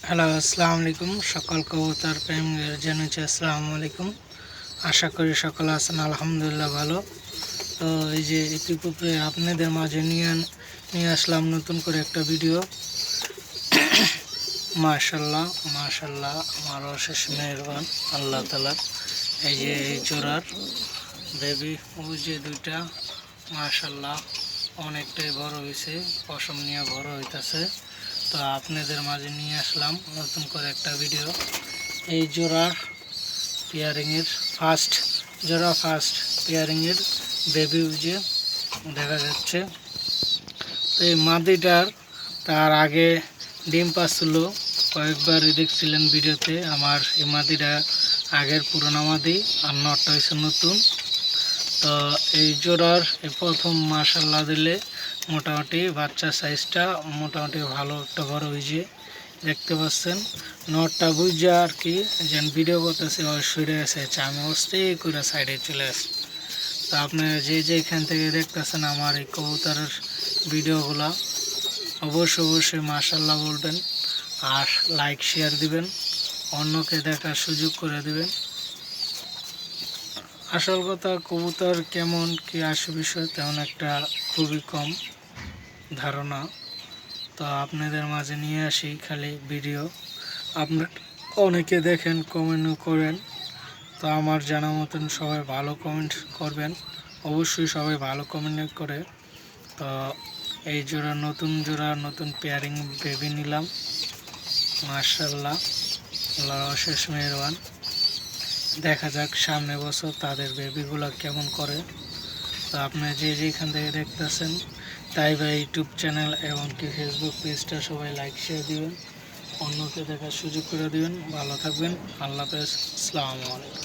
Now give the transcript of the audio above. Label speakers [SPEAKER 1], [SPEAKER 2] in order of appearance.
[SPEAKER 1] Hello, আসসালামু আলাইকুম। সকল কবুতর প্রেমীদের জানাচ্ছি আসসালামু আলাইকুম। আশা করি সকলে আছেন আলহামদুলিল্লাহ ভালো। তো এই যে ইতিপূর্বে আপনাদের মাঝে নিয়ে আসলাম নতুন করে একটা ভিডিও। মাশাল্লাহ মাশাল্লাহ, আমার অশেষ মেহেরবান আল্লাহ তাআলা। এই যে এই জোড়ার বেবি, ওই যে দুইটা মাশাল্লাহ অনেকটাই বড় হয়েছে, পশম নিয়ে বড় হইতেছে। তো আপনাদের মাঝে নিয়ে আসলাম নতুন করে একটা ভিডিও। এই জোড়ার পেয়ারিংয়ের ফার্স্ট পেয়ারিংয়ের বেবি যে দেখা যাচ্ছে। তো এই মাদিটার তার আগে ডিম পাচ্ছিল, কয়েকবারই দেখছিলেন ভিডিওতে। আমার এই মাদিটা আগের পুরোনো মাদি, আর নটটা হয়েছে নতুন। তো এই জোড়ার এই প্রথম মাশাল্লাহ দিলে মোটামুটি বাচ্চা সাইজটা মোটামুটি ভালো একটা বড় হয়েছে, দেখতে পাচ্ছেন। নটটা বুঝছে আর কি, যেন ভিডিও করতেছে সরে এসেছে, আমি অস্তে করে সাইডে চলে আসি। তো আপনারা যেখান থেকে দেখতেছেন আমার এই কবুতরের ভিডিওগুলা, অবশ্যই মাশাল্লাহ বলবেন, আর লাইক শেয়ার দিবেন, অন্যকে দেখার সুযোগ করে দিবেন। আসল কথা, কবুতর কেমন কি আসে বিষয় তেমন একটা খুবই কম ধারণা। তো আপনাদের মাঝে নিয়ে আসি খালি ভিডিও। আপনার অনেকে দেখেন, কমেন্টও করেন। তো আমার জানা মতন সবাই ভালো কমেন্ট করবেন, অবশ্যই সবাই ভালো কমেন্ট করে। তো এই জোড়া নতুন পেয়ারিং বেবি নিলাম। মাশাল্লাহ, আল্লাহর অশেষ মেহেরবান। দেখা যাক সামনে বছর তাদের বেবিগুলো কেমন করে। তো আপনারা যেখান থেকে দেখতেছেন তাই বা ইউটিউব চ্যানেল এবং কি ফেসবুক পেজটা সবাই লাইক শেয়ার দিবেন, অন্যকে দেখার সুযোগ করে দিবেন। ভালো থাকবেন, আল্লাহ হাফেজ, আসসালামু আলাইকুম।